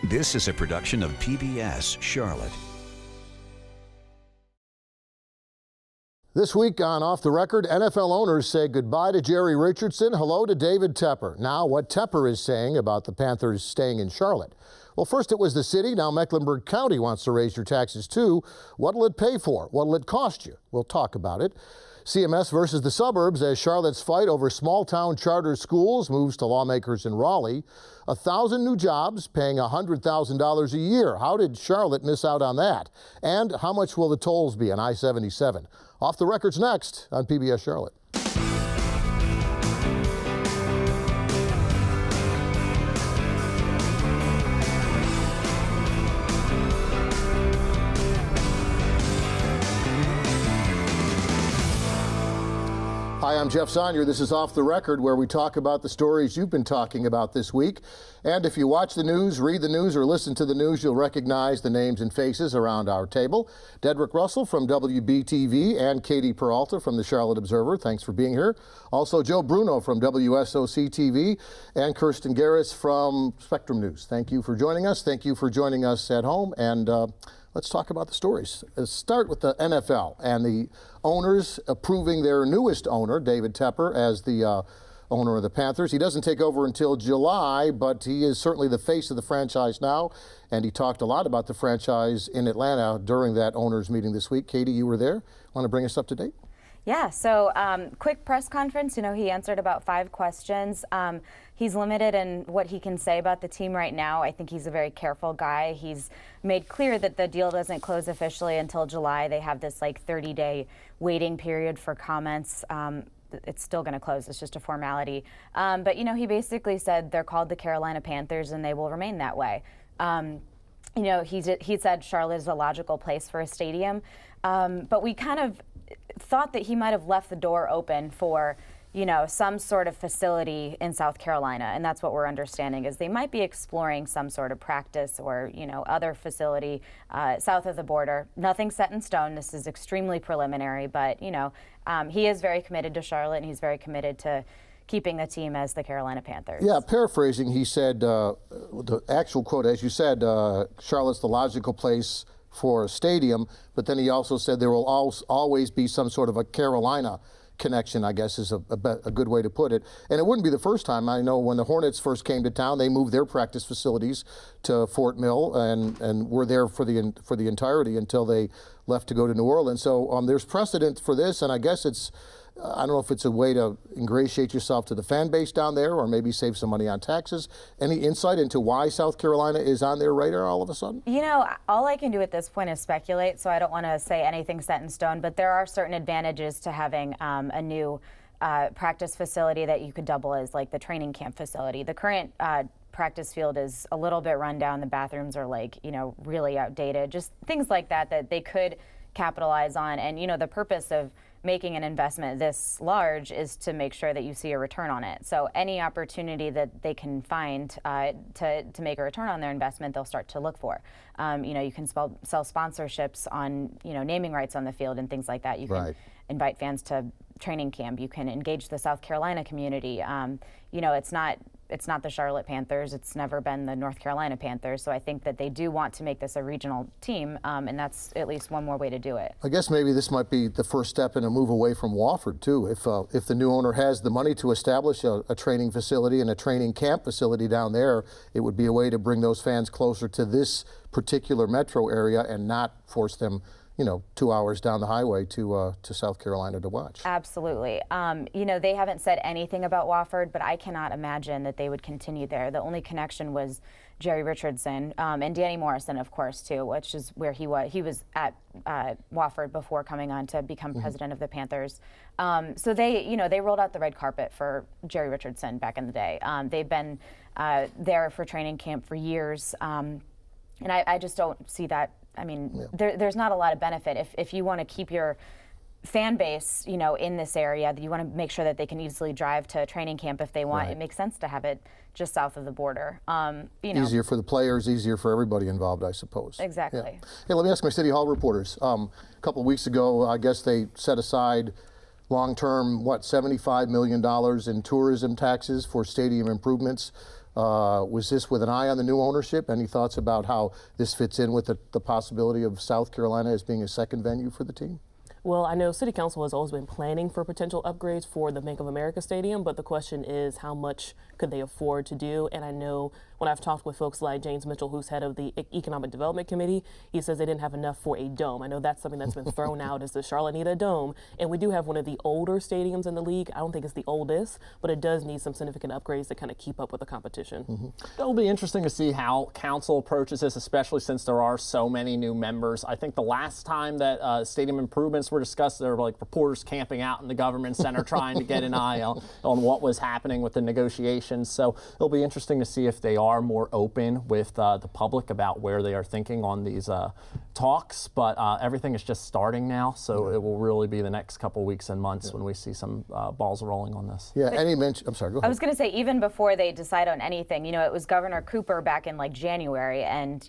This is a production of PBS Charlotte. This week on Off the Record, NFL owners say goodbye to Jerry Richardson, hello to David Tepper. Now, what Tepper is saying about the Panthers staying in Charlotte. Well, first it was the city, now Mecklenburg County wants to raise your taxes too. What'll it pay for? What'll it cost you? We'll talk about it. CMS versus the suburbs as Charlotte's fight over small-town charter schools moves to lawmakers in Raleigh. 1,000 new jobs paying $100,000 a year. How did Charlotte miss out on that? And how much will the tolls be on I-77? Off the Record's next on PBS Charlotte. Hi, I'm Jeff Sonnier. This is Off the Record, where we talk about the stories you've been talking about this week. And if you watch the news, read the news, or listen to the news, you'll recognize the names and faces around our table. Dedrick Russell from WBTV and Katie Peralta from the Charlotte Observer. Thanks for being here. Also, Joe Bruno from WSOC-TV and Kirsten Garris from Spectrum News. Thank you for joining us. Thank you for joining us at home. And let's talk about the stories. Let's start with the NFL and the owners approving their newest owner, David Tepper, as the owner of the Panthers. He doesn't take over until July, but he is certainly the face of the franchise now, and he talked a lot about the franchise in Atlanta during that owners meeting this week. Katie, you were there. Want to bring us up to date? Yeah, so quick press conference. He answered about 5 questions. He's limited in what he can say about the team right now. I think he's a very careful guy. He's made clear that the deal doesn't close officially until July. They have this 30-day waiting period for comments. It's still going to close. It's just a formality. But he basically said they're called the Carolina Panthers and they will remain that way. He said Charlotte is a logical place for a stadium. But we kind of thought that he might have left the door open for some sort of facility in South Carolina, and that's what we're understanding is they might be exploring some sort of practice or other facility south of the border. Nothing set in stone. This is extremely preliminary, but he is very committed to Charlotte, and he's very committed to keeping the team as the Carolina Panthers. Yeah, paraphrasing, he said, the actual quote, as you said, Charlotte's the logical place for a stadium, but then he also said there will always be some sort of a Carolina connection, I guess is a good way to put it. And it wouldn't be the first time. I know when the Hornets first came to town, they moved their practice facilities to Fort Mill and were there for the entirety until they left to go to New Orleans. So there's precedent for this, and I guess I don't know if it's a way to ingratiate yourself to the fan base down there or maybe save some money on taxes. Any insight into why South Carolina is on their radar all of a sudden? All I can do at this point is speculate, so I don't want to say anything set in stone, but there are certain advantages to having a new practice facility that you could double as the training camp facility. The current practice field is a little bit run down. The bathrooms are really outdated, just things like that they could capitalize on. And the purpose of making an investment this large is to make sure that you see a return on it. So any opportunity that they can find to make a return on their investment, they'll start to look for. You can sell sponsorships on naming rights on the field and things like that. You can invite fans to training camp. You can engage the South Carolina community. It's not the Charlotte Panthers. It's never been the North Carolina Panthers. So I think that they do want to make this a regional team, and that's at least one more way to do it. I guess maybe this might be the first step in a move away from Wofford, too. If the new owner has the money to establish a training facility and a training camp facility down there, it would be a way to bring those fans closer to this particular metro area and not force them 2 hours down the highway to South Carolina to watch. Absolutely. They haven't said anything about Wofford, but I cannot imagine that they would continue there. The only connection was Jerry Richardson and Danny Morrison, of course, too, which is where he was. He was at Wofford before coming on to become president of the Panthers. So they rolled out the red carpet for Jerry Richardson back in the day. They've been there for training camp for years, and I just don't see that. There's not a lot of benefit if you want to keep your fan base, in this area. That you want to make sure that they can easily drive to training camp if they want. It makes sense to have it just south of the border. Easier for the players, easier for everybody involved, I suppose. Exactly. Yeah. Hey, let me ask my City Hall reporters. A couple of weeks ago, I guess they set aside long-term, $75 million in tourism taxes for stadium improvements. Was this with an eye on the new ownership? Any thoughts about how this fits in with the possibility of South Carolina as being a second venue for the team? Well, I know City Council has always been planning for potential upgrades for the Bank of America Stadium, but the question is how much could they afford to do? And I know when I've talked with folks like James Mitchell, who's head of the Economic Development Committee, he says they didn't have enough for a dome. I know that's something that's been thrown out as the Charlotte need a dome, and we do have one of the older stadiums in the league. I don't think it's the oldest, but it does need some significant upgrades to kind of keep up with the competition. It'll be interesting to see how council approaches this, especially since there are so many new members. I think the last time that stadium improvements were discussed, there were like reporters camping out in the government center trying to get an eye on what was happening with the negotiations. So it'll be interesting to see if they are more open with the public about where they are thinking on these talks. But everything is just starting now, so it will really be the next couple weeks and months when we see some balls rolling on this. Yeah, any mention? I'm sorry, go ahead. I was going to say, even before they decide on anything, it was Governor Cooper back in like January, and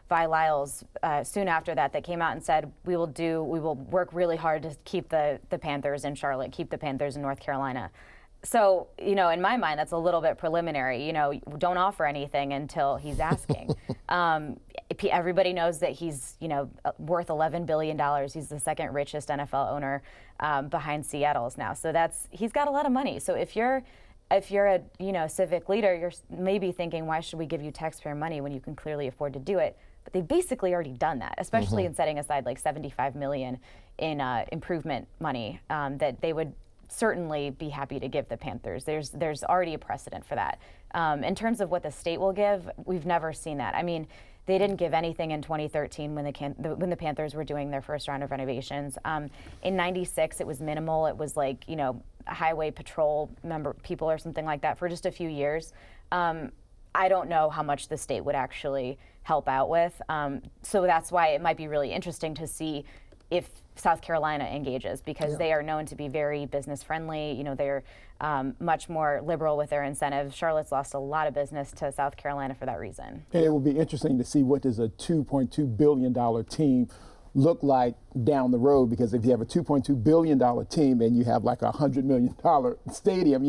Vi Lyles soon after that came out and said we will work really hard to keep the Panthers in Charlotte, keep the Panthers in North Carolina. So, in my mind, that's a little bit preliminary. Don't offer anything until he's asking. Everybody knows that he's, worth $11 billion. He's the second richest NFL owner behind Seattle's now. So he's got a lot of money. So if you're a civic leader, you're maybe thinking, why should we give you taxpayer money when you can clearly afford to do it? But they've basically already done that, especially in setting aside like $75 million in improvement money that they would certainly be happy to give the Panthers. There's already a precedent for that. In terms of what the state will give, we've never seen that. I mean, they didn't give anything in 2013 when the Panthers were doing their first round of renovations. In '96, it was minimal. It was like highway patrol people or something like that for just a few years. I don't know how much the state would actually help out with. So that's why it might be really interesting to see if South Carolina engages, because they are known to be very business friendly. They're much more liberal with their incentives. Charlotte's lost a lot of business to South Carolina for that reason. And it will be interesting to see what does a $2.2 billion team look like down the road, because if you have a $2.2 billion team and you have like a $100 million stadium,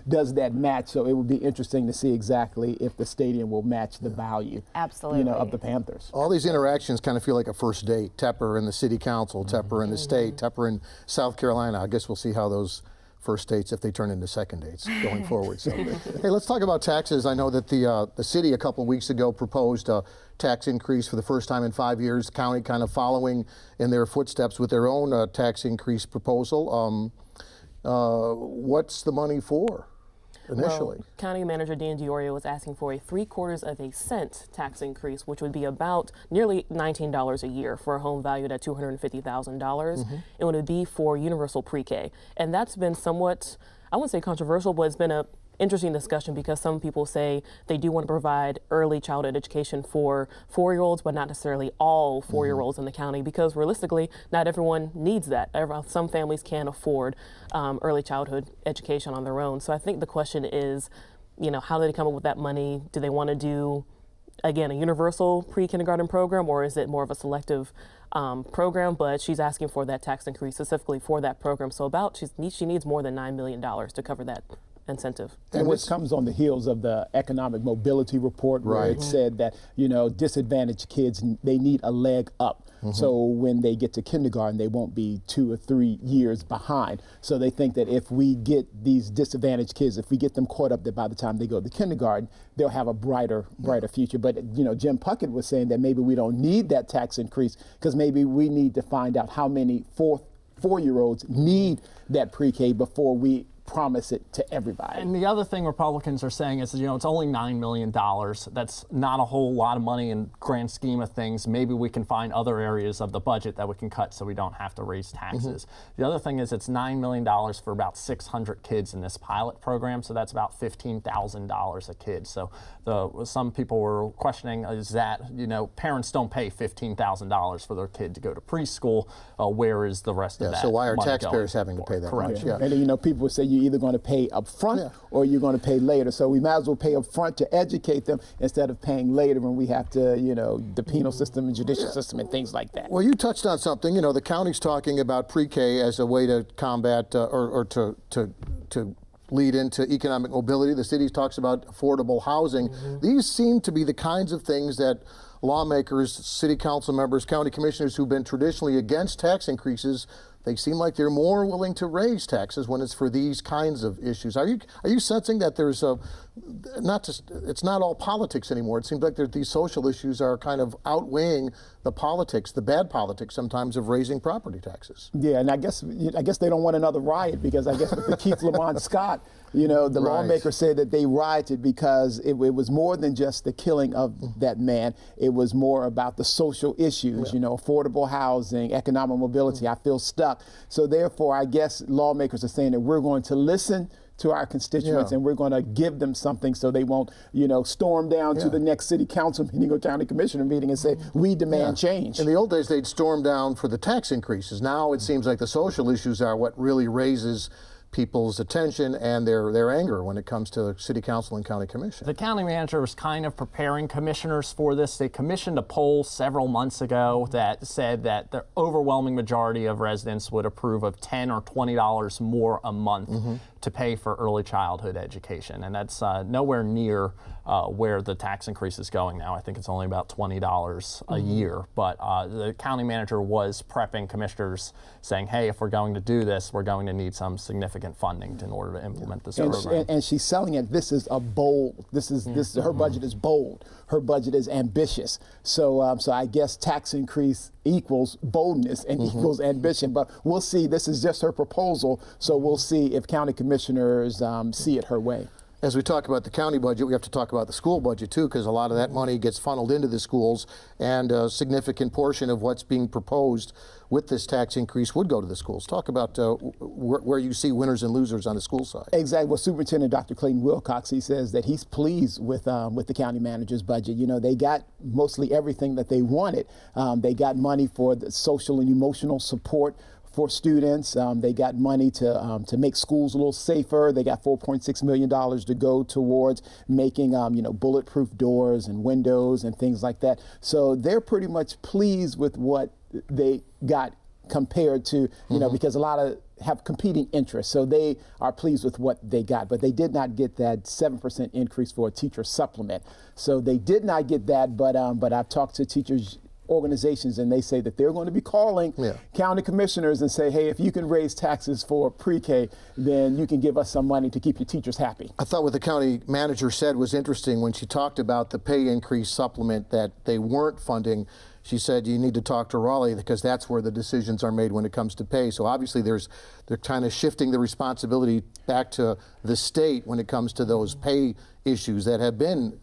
does that match? So it would be interesting to see exactly if the stadium will match the value, absolutely, of the Panthers. All these interactions kind of feel like a first date. Tepper and the city council, Tepper and the state, Tepper in South Carolina. I guess we'll see how those first dates, if they turn into second dates going forward. So, hey, let's talk about taxes. I know that the city a couple of weeks ago proposed a tax increase for the first time in 5 years. The county kind of following in their footsteps with their own tax increase proposal. What's the money for initially? Well, County Manager Dan Diorio was asking for a 3/4 of a cent tax increase, which would be about nearly $19 a year for a home valued at $250,000. It would be for universal pre-K. And that's been somewhat, I wouldn't say controversial, but it's been a interesting discussion, because some people say they do want to provide early childhood education for 4-year-olds, but not necessarily all 4-year-olds in the county, because realistically, not everyone needs that. Some families can't afford early childhood education on their own. So I think the question is, how do they come up with that money? Do they want to do, again, a universal pre-kindergarten program, or is it more of a selective program? But she's asking for that tax increase specifically for that program. So she needs more than $9 million to cover that incentive. And this comes on the heels of the economic mobility report, where it said that, disadvantaged kids, they need a leg up. So when they get to kindergarten, they won't be 2 or 3 years behind. So they think that if we get these disadvantaged kids, if we get them caught up, that by the time they go to kindergarten, they'll have a brighter future. But, Jim Puckett was saying that maybe we don't need that tax increase, because maybe we need to find out how many 4-year-olds need that pre-K before we promise it to everybody. And the other thing Republicans are saying is, it's only $9 million. That's not a whole lot of money in grand scheme of things. Maybe we can find other areas of the budget that we can cut so we don't have to raise taxes. The other thing is it's $9 million for about 600 kids in this pilot program, so that's about $15,000 a kid. So some people were questioning, is that, parents don't pay $15,000 for their kid to go to preschool. Where is the rest of that? So why are money taxpayers going having to for? pay that Correct. much? And people would say you're either going to pay up front or you're going to pay later. So we might as well pay up front to educate them instead of paying later when we have to, the penal system and judicial system and things like that. Well, you touched on something. The county's talking about pre-K as a way to combat or to lead into economic mobility. The city talks about affordable housing. These seem to be the kinds of things that lawmakers, city council members, county commissioners who've been traditionally against tax increases, they seem like they're more willing to raise taxes when it's for these kinds of issues. Are you sensing that there's it's not all politics anymore? It seems like these social issues are kind of outweighing the politics, the bad politics sometimes of raising property taxes. Yeah, and I guess they don't want another riot, because I guess with the Keith Lamont Scott, the lawmaker said that they rioted because it was more than just the killing of that man. It was more about the social issues, affordable housing, economic mobility. I feel stuck. So therefore, I guess lawmakers are saying that we're going to listen to our constituents and we're going to give them something so they won't, storm down to the next city council meeting or county commissioner meeting and say, we demand change. In the old days, they'd storm down for the tax increases. Now it seems like the social issues are what really raises people's attention and their anger when it comes to city council and county commission. The county manager was kind of preparing commissioners for this. They commissioned a poll several months ago that said that the overwhelming majority of residents would approve of $10 or $20 more a month to pay for early childhood education. And that's nowhere near where the tax increase is going now. I think it's only about $20 a year. But the county manager was prepping commissioners saying, hey, if we're going to do this, we're going to need some significant funding in order to implement this program. And she's selling it. This is a bold. Her budget is bold. Her budget is ambitious. So I guess tax increase equals boldness and equals ambition. But we'll see. This is just her proposal. So we'll see if county commissioners see it her way. As we talk about the county budget, we have to talk about the school budget too, because a lot of that money gets funneled into the schools, and a significant portion of what's being proposed with this tax increase would go to the schools. Talk about where you see winners and losers on the school side. Exactly. Well, Superintendent Dr. Clayton Wilcox, he says that he's pleased with the county manager's budget. They got mostly everything that they wanted. They got money for the social and emotional support for students. They got money to make schools a little safer. They got $4.6 million to go towards making bulletproof doors and windows and things like that. So they're pretty much pleased with what they got compared to, because a lot of have competing interests. So they are pleased with what they got, but they did not get that 7% increase for a teacher supplement. So they did not get that, but I've talked to teachers organizations, and they say that they're going to be calling county commissioners and say, hey, if you can raise taxes for pre-K, then you can give us some money to keep your teachers happy. I thought what the county manager said was interesting when she talked about the pay increase supplement that they weren't funding. She said you need to talk to Raleigh because that's where the decisions are made when it comes to pay. So obviously they're kind of shifting the responsibility back to the state when it comes to those pay issues that have been,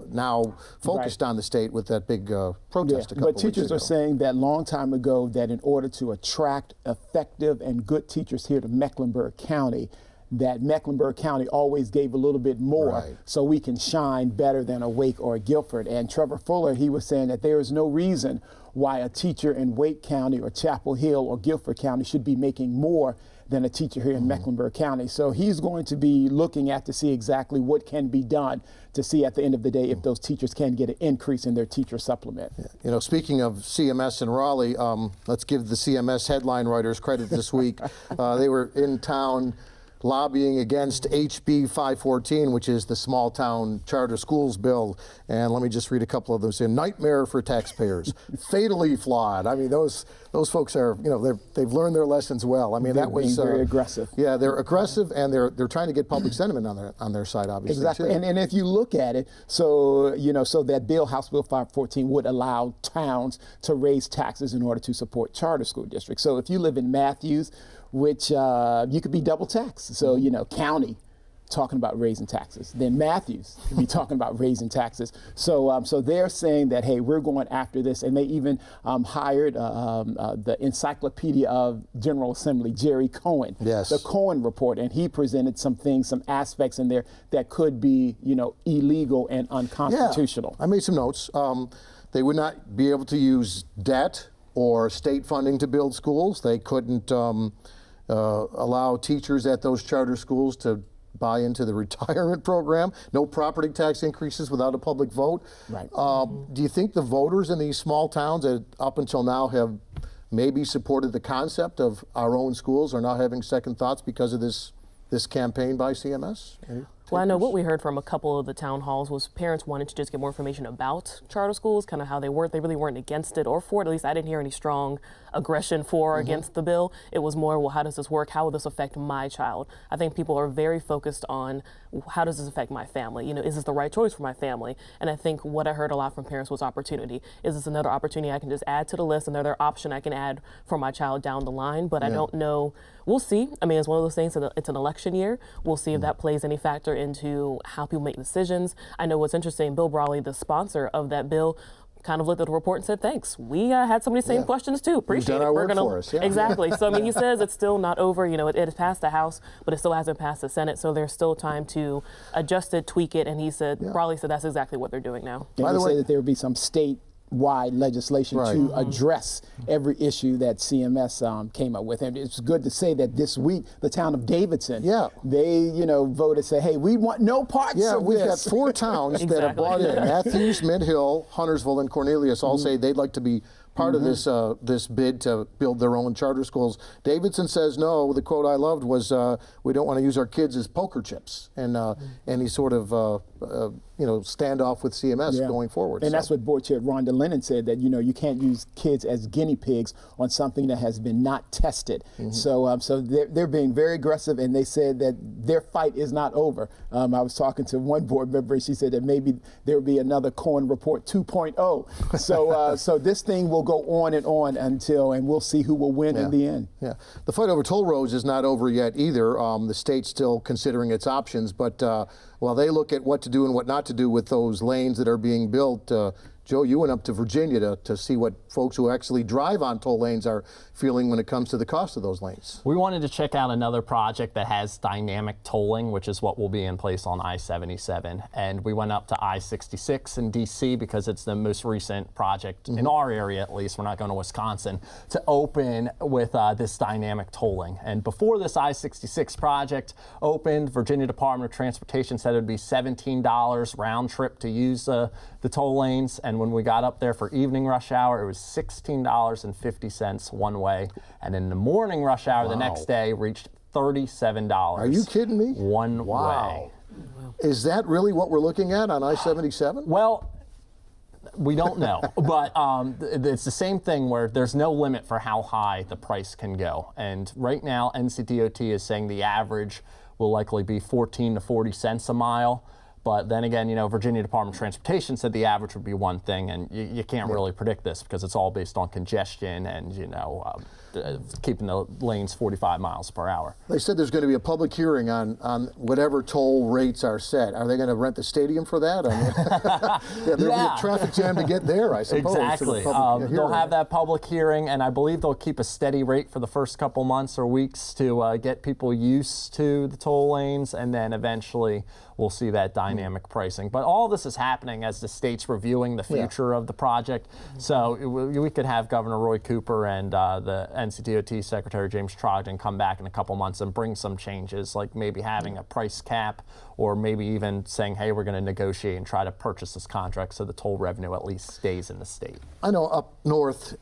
now focused on the state with that big protest a couple But teachers weeks ago. are saying that long time ago that in order to attract effective and good teachers here to Mecklenburg County, that Mecklenburg County always gave a little bit more so we can shine better than a Wake or a Guilford. And Trevor Fuller, he was saying that there is no reason why a teacher in Wake County or Chapel Hill or Guilford County should be making more than a teacher here in Mecklenburg County. So he's going to be looking at to see exactly what can be done to see at the end of the day if those teachers can get an increase in their teacher supplement. Speaking of CMS and Raleigh, let's give the CMS headline writers credit this week. They were in town lobbying against HB 514, which is the small town charter schools bill. And let me just read a couple of them. Say, nightmare for taxpayers, fatally flawed. I mean, those folks are, they've learned their lessons well. I mean, that was very aggressive. Yeah, they're aggressive, and they're trying to get public sentiment on their side, obviously. Exactly. Too. And if you look at it, so that bill, House Bill 514, would allow towns to raise taxes in order to support charter school districts. So if you live in Matthews, which you could be double taxed. So, county talking about raising taxes. Then Matthews could be talking about raising taxes. So they're saying that, hey, we're going after this. And they even hired the Encyclopedia of General Assembly, Jerry Cohen, the Cohen Report. And he presented some things, some aspects in there that could be, illegal and unconstitutional. Yeah. I made some notes. They would not be able to use debt or state funding to build schools. They couldn't allow teachers at those charter schools to buy into the retirement program. No property tax increases without a public vote. Right. Do you think the voters in these small towns that up until now have maybe supported the concept of our own schools are now having second thoughts because of this this campaign by CMS? Well, I know what we heard from a couple of the town halls was parents wanted to just get more information about charter schools, kind of how they work. They really weren't against it or for it. At least I didn't hear any strong aggression for or against the bill. It was more, well, how does this work? How will this affect my child? I think people are very focused on how does this affect my family? You know, is this the right choice for my family? And I think what I heard a lot from parents was opportunity. Is this another opportunity I can just add to the list, another option I can add for my child down the line? But I don't know. We'll see. I mean, it's one of those things, it's an election year. We'll see if that plays any factor into how people make decisions. I know what's interesting, Bill Brawley, the sponsor of that bill, kind of looked at the report and said, thanks. We had some of these same questions too. Appreciate done it. our work for us. Yeah. Exactly. So, I mean, he says it's still not over. You know, it has passed the House, but it still hasn't passed the Senate. So there's still time to adjust it, tweak it. And he said, Brawley said that's exactly what they're doing now. By the way, that there would be some state-wide legislation to address every issue that CMS came up with. And it's good to say that this week, the town of Davidson, they, voted, say, hey, we want no parts of this. Yeah, we've got 4 towns that have brought in. Matthews, Mid Hill, Huntersville, and Cornelius all say they'd like to be part of this bid to build their own charter schools. Davidson says no. The quote I loved was, "We don't want to use our kids as poker chips," and he sort of standoff with CMS going forward. And that's what Board Chair Rhonda Lennon said, that you can't use kids as guinea pigs on something that has been not tested. So they're being very aggressive, and they said that their fight is not over. I was talking to one board member, and she said that maybe there will be another Cohen Report 2.0. So this thing will go on and we'll see who will win in the end. Yeah, the fight over toll roads is not over yet either. The state's still considering its options, but while they look at what to do and what not to do with those lanes that are being built, Joe, you went up to Virginia to see what folks who actually drive on toll lanes are feeling when it comes to the cost of those lanes. We wanted to check out another project that has dynamic tolling, which is what will be in place on I-77. And we went up to I-66 in D.C. because it's the most recent project in our area, at least. We're not going to Wisconsin, to open with this dynamic tolling. And before this I-66 project opened, Virginia Department of Transportation said it would be $17 round trip to use the toll lanes. And when we got up there for evening rush hour, it was $16.50 one way. And in the morning rush hour the next day reached $37. Are you kidding me? One way. Is that really what we're looking at on I-77? Well, we don't know, but it's the same thing where there's no limit for how high the price can go. And right now, NCDOT is saying the average will likely be 14 to 40 cents a mile. But then again, Virginia Department of Transportation said the average would be one thing, and you can't really predict this because it's all based on congestion and, keeping the lanes 45 miles per hour. They said there's going to be a public hearing on whatever toll rates are set. Are they going to rent the stadium for that? There'll be a traffic jam to get there, I suppose. Exactly. They'll have that public hearing, and I believe they'll keep a steady rate for the first couple months or weeks to get people used to the toll lanes, and then eventually we'll see that dynamic pricing. But all this is happening as the state's reviewing the future of the project. So we could have Governor Roy Cooper and the NCDOT Secretary James Trogdon come back in a couple months and bring some changes, like maybe having a price cap, or maybe even saying, hey, we're going to negotiate and try to purchase this contract so the toll revenue at least stays in the state. I know up north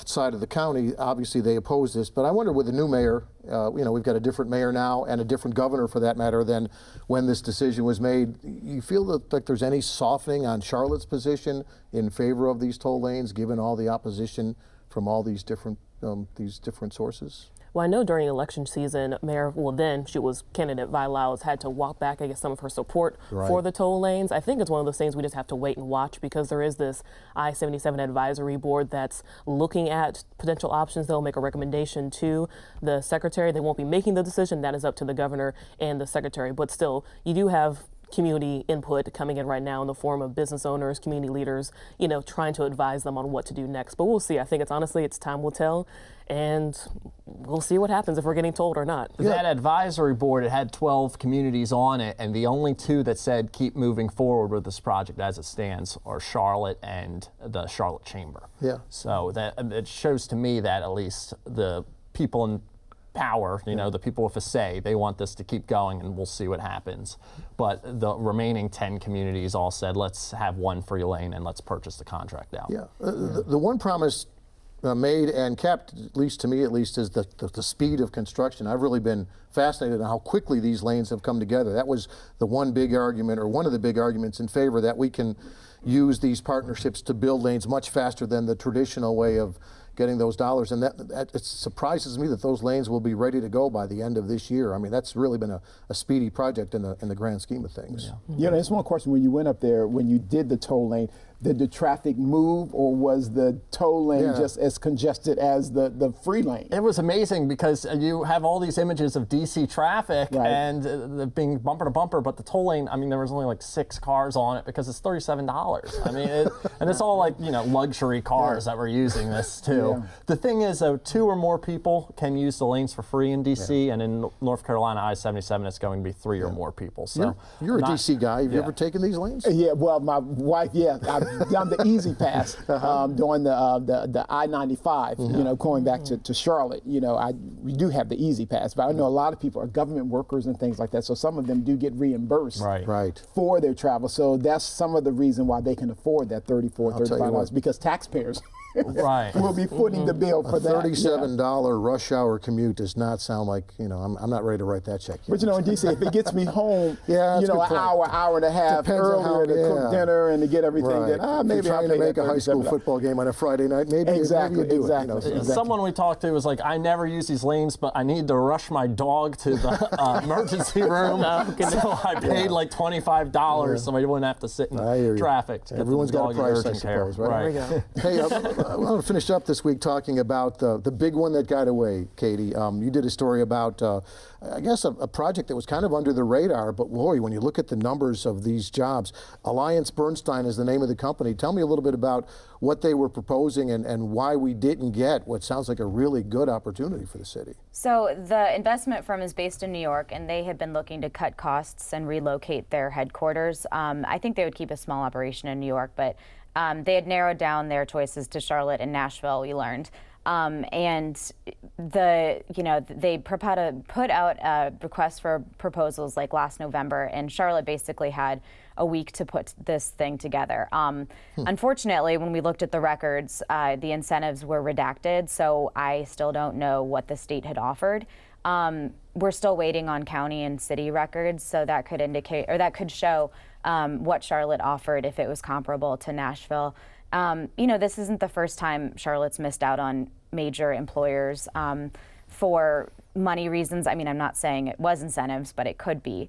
side of the county, obviously they oppose this, but I wonder with the new mayor, we've got a different mayor now and a different governor for that matter than when this decision was made. You feel like there's any softening on Charlotte's position in favor of these toll lanes, given all the opposition from all these different sources? Well, I know during election season, she was candidate Vi Lyles, had to walk back, some of her support for the toll lanes. I think it's one of those things we just have to wait and watch because there is this I-77 advisory board that's looking at potential options. They'll make a recommendation to the secretary. They won't be making the decision. That is up to the governor and the secretary. But still, you do have community input coming in right now in the form of business owners, community leaders, trying to advise them on what to do next. But we'll see. I think it's time will tell. And we'll see what happens if we're getting told or not. That advisory board, it had 12 communities on it, and the only 2 that said keep moving forward with this project as it stands are Charlotte and the Charlotte Chamber. Yeah. So it shows to me that at least the people in power, the people with a say, they want this to keep going, and we'll see what happens. But the remaining 10 communities all said, let's have one free lane and let's purchase the contract out. Yeah. The one promise made and kept, at least to me, at least, is the speed of construction. I've really been fascinated on how quickly these lanes have come together. That was the one big argument, or one of the big arguments in favor, that we can use these partnerships to build lanes much faster than the traditional way of getting those dollars. And that it surprises me that those lanes will be ready to go by the end of this year. I mean, that's really been a speedy project in the grand scheme of things. Yeah, there's one question. When you went up there, when you did the toll lane, did the traffic move, or was the toll lane just as congested as the free lane? It was amazing because you have all these images of DC traffic and being bumper to bumper, but the toll lane, I mean, there was only like 6 cars on it because it's $37. I mean, and it's all like, luxury cars that were using this too. Yeah. The thing is, though, 2 or more people can use the lanes for free in DC, and in North Carolina, I-77, it's going to be 3 or more people. So you're a DC guy. Have you ever taken these lanes? Yeah, well, my wife, I've done the Easy Pass during the I-95, going back to Charlotte. We do have the Easy Pass, but I know a lot of people are government workers and things like that, so some of them do get reimbursed for their travel. So that's some of the reason why they can afford that $34, $35, because taxpayers will be footing the bill for that. $37 rush hour commute does not sound like, I'm not ready to write that check yet. But in DC, if it gets me home, an hour and a half Depends earlier to cook dinner and to get everything, then maybe I'll to make a high school football game on a Friday night, maybe you do it. Someone we talked to was like, I never use these lanes, but I need to rush my dog to the emergency room, so I paid like $25 so I wouldn't have to sit in traffic. Everyone's got a price, I suppose, right? Hey, I want to finish up this week talking about the big one that got away, Katie. You did a story about, I guess, a project that was kind of under the radar, but boy, when you look at the numbers of these jobs, AllianceBernstein is the name of the company. Tell me a little bit about what they were proposing and why we didn't get what sounds like a really good opportunity for the city. So the investment firm is based in New York, and they had been looking to cut costs and relocate their headquarters. I think they would keep a small operation in New York, but they had narrowed down their choices to Charlotte and Nashville, we learned. And they put out a request for proposals like last November, and Charlotte basically had a week to put this thing together. Unfortunately, when we looked at the records, the incentives were redacted, so I still don't know what the state had offered. We're still waiting on county and city records, so that could indicate, or that could show what Charlotte offered if it was comparable to Nashville. This isn't the first time Charlotte's missed out on major employers for money reasons. I mean, I'm not saying it was incentives, but it could be.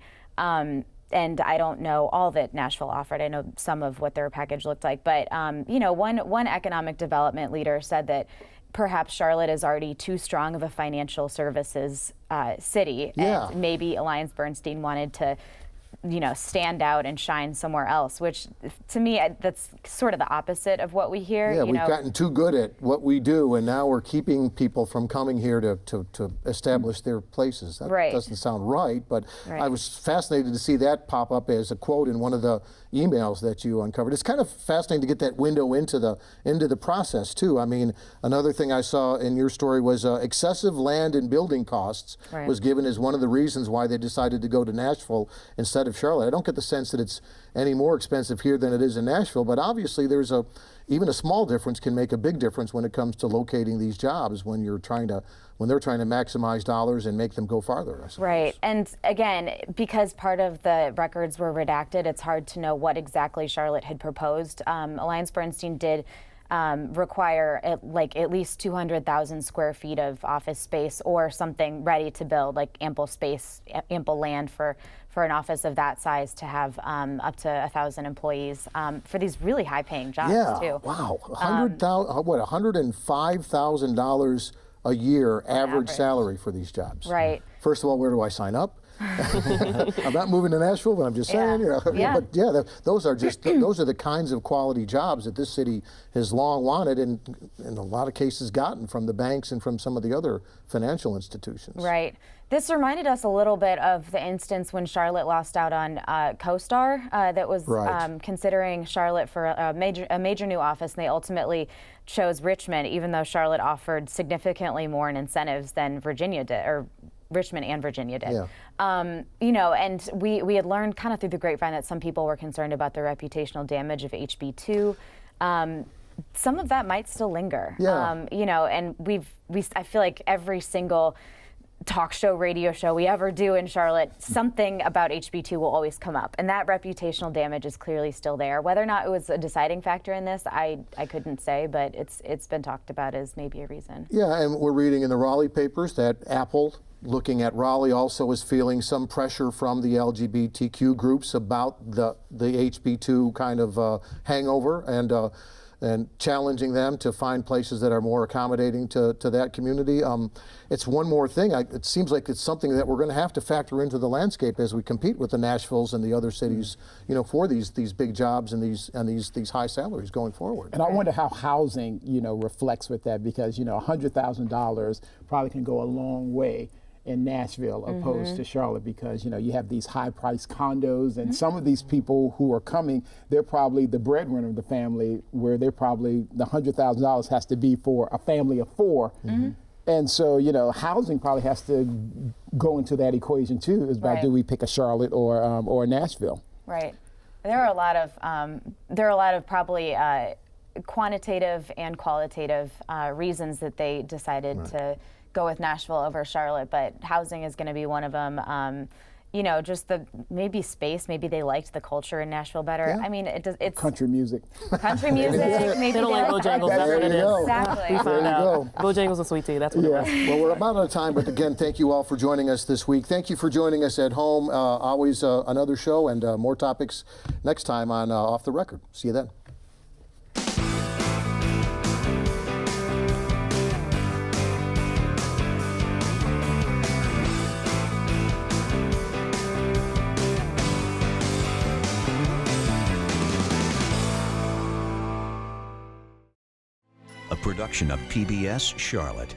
And I don't know all that Nashville offered. I know some of what their package looked like. But, one economic development leader said that perhaps Charlotte is already too strong of a financial services city. Yeah. And maybe AllianceBernstein wanted to stand out and shine somewhere else, which to me, that's sort of the opposite of what we hear. Yeah, we've gotten too good at what we do, and now we're keeping people from coming here to establish their places. That doesn't sound right, but I was fascinated to see that pop up as a quote in one of the emails that you uncovered. It's kind of fascinating to get that window into the process too. I mean, another thing I saw in your story was excessive land and building costs was given as one of the reasons why they decided to go to Nashville instead of Charlotte. I don't get the sense that it's any more expensive here than it is in Nashville, but obviously there's even a small difference can make a big difference when it comes to locating these jobs when they're trying to maximize dollars and make them go farther, I suppose. Right, and again, because part of the records were redacted, it's hard to know what exactly Charlotte had proposed. AllianceBernstein did require at least 200,000 square feet of office space or something ready to build, like ample space, ample land for an office of that size to have up to 1,000 employees for these really high-paying jobs too. Wow, $105,000 a year average salary for these jobs. Right. First of all, where do I sign up? I'm not moving to Nashville, but I'm just saying, But those are the kinds of quality jobs that this city has long wanted, and in a lot of cases gotten from the banks and from some of the other financial institutions. Right. This reminded us a little bit of the instance when Charlotte lost out on CoStar that was considering Charlotte for a major new office, and they ultimately chose Richmond, even though Charlotte offered significantly more in incentives than Virginia did, or Richmond and Virginia did. Yeah. And we had learned kind of through the grapevine that some people were concerned about the reputational damage of HB2. some of that might still linger. Yeah. You know, and I feel like every single talk show, radio show we ever do in Charlotte, something about HB2 will always come up. And that reputational damage is clearly still there. Whether or not it was a deciding factor in this, I couldn't say, but it's been talked about as maybe a reason. Yeah, and we're reading in the Raleigh papers that Apple, looking at Raleigh, also is feeling some pressure from the LGBTQ groups about the HB2 kind of hangover and challenging them to find places that are more accommodating to that community. It's one more thing. It seems like it's something that we're going to have to factor into the landscape as we compete with the Nashvilles and the other cities, you know, for these big jobs and these high salaries going forward. And I wonder how housing, you know, reflects with that, because, you know, $100,000 probably can go a long way in Nashville opposed to Charlotte, because, you know, you have these high priced condos, and some of these people who are coming, they're probably the breadwinner of the family, where they're probably the $100,000 has to be for a family of four. And so, you know, housing probably has to go into that equation too. Is about, do we pick a Charlotte or a Nashville? Right. There are a lot of probably quantitative and qualitative reasons that they decided to go with Nashville over Charlotte, but housing is going to be one of them. You know, just maybe space, maybe they liked the culture in Nashville better. Yeah. I mean, it's Country music. country music. Maybe They don't like Bojangles. That's what it is. Exactly. We found you out. go. Bojangles and sweet tea. That's what it was. Well, we're about out of time, but again, thank you all for joining us this week. Thank you for joining us at home. Always another show and more topics next time on Off the Record. See you then. A production of PBS Charlotte.